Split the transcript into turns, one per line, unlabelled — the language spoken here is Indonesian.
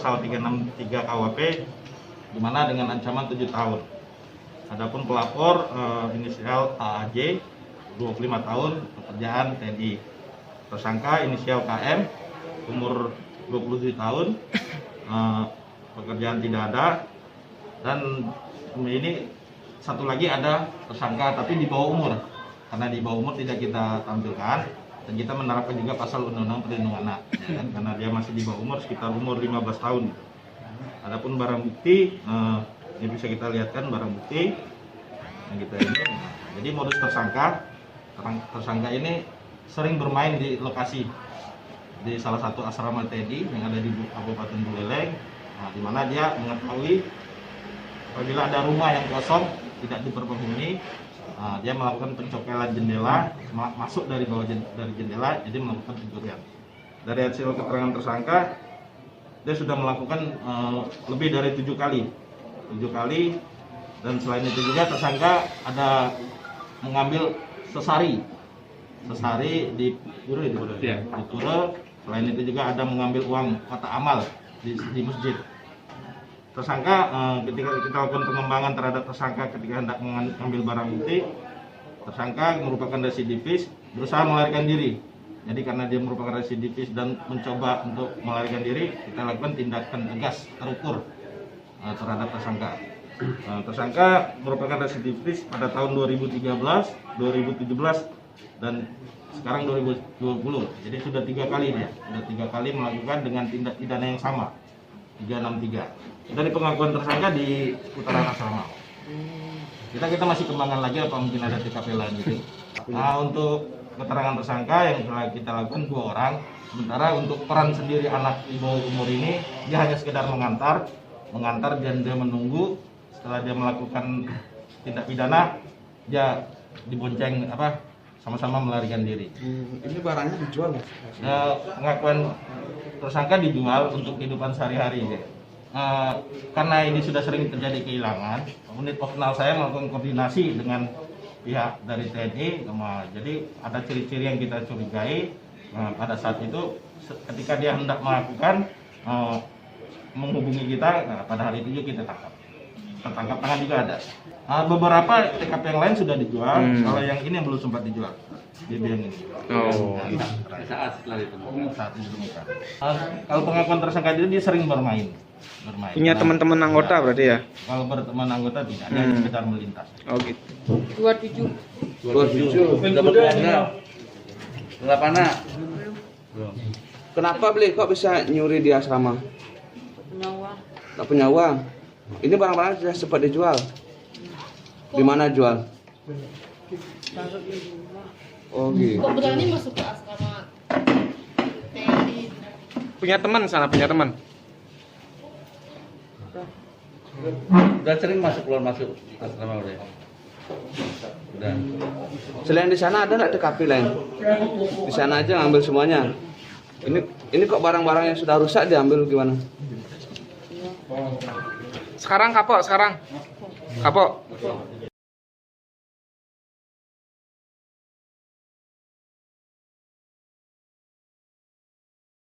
pasal 363 KUHP, di mana dengan ancaman 7 tahun. Adapun pelapor inisial AAJ, 25 tahun, pekerjaan TNI. Tersangka inisial KM, umur 27 tahun, pekerjaan tidak ada. Dan ini satu lagi ada tersangka tapi di bawah umur. Karena di bawah umur tidak kita tampilkan, dan kita menerapkan juga pasal Undang-Undang Perlindungan Anak, ya kan? Karena dia masih di bawah umur, sekitar umur 15 tahun. Adapun barang bukti, ini bisa kita lihatkan barang bukti yang kita ini. Jadi modus tersangka ini sering bermain di lokasi di salah satu asrama TNI yang ada di Kabupaten Buleleng, di mana dia mengetahui apabila ada rumah yang kosong tidak diperpenghuni, dia melakukan pencokelan jendela, masuk dari bawah dari jendela, jadi melakukan pencurian. Dari hasil keterangan tersangka, dia sudah melakukan lebih dari 7 kali, dan selain itu juga tersangka ada mengambil sesari di Pura. Selain itu juga ada mengambil uang kotak amal di masjid. Tersangka ketika kita lakukan pengembangan terhadap tersangka ketika hendak mengambil barang bukti, tersangka merupakan residivis, berusaha melarikan diri. Jadi karena dia merupakan residivis dan mencoba untuk melarikan diri, kita lakukan tindakan tegas terukur terhadap tersangka. Tersangka merupakan residivis pada tahun 2013, 2017, dan sekarang 2020. Jadi sudah 3 kali melakukan dengan tindak pidana yang sama, 363. Dari pengakuan tersangka di putaran asrama. Kita masih kembangkan lagi apa mungkin ada TKP lain gitu. Untuk keterangan tersangka yang telah kita lakukan 2 orang. Sementara untuk peran sendiri anak di bawah umur ini, dia hanya sekedar mengantar dan dia menunggu. Setelah dia melakukan tindak pidana, dia dibonceng sama-sama melarikan diri.
Ini barangnya dijual ya?
Pengakuan tersangka dijual untuk kehidupan sehari-hari. Karena ini sudah sering terjadi kehilangan, unit personal saya melakukan koordinasi dengan pihak dari TNI. Jadi ada ciri-ciri yang kita curigai. Pada saat itu ketika dia hendak melakukan menghubungi kita, pada hari itu juga kita tertangkap tangan juga ada. Beberapa TKP yang lain sudah dijual, kalau yang ini yang belum sempat dijual. BB yang ini. Saat setelah ditemukan. Kalau pengakuan tersangka dia sering bermain.
Punya teman-teman anggota berarti ya?
Kalau berteman anggota tidak, dia sekedar melintas.
Oh gitu.
27.
Enggak panas.
Kenapa beli kok bisa nyuri di asrama? Nggak punya uang. Ini barang-barang sudah sempat dijual. Di mana jual? Oh gitu.
Kok berani masuk ke asrama TNI?
Punya teman sana, punya teman.
Udah sering keluar masuk asrama udah.
Selain di sana ada nggak TKP lain? Di sana aja ngambil semuanya. Ini kok barang-barang yang sudah rusak diambil gimana?
Sekarang kapok.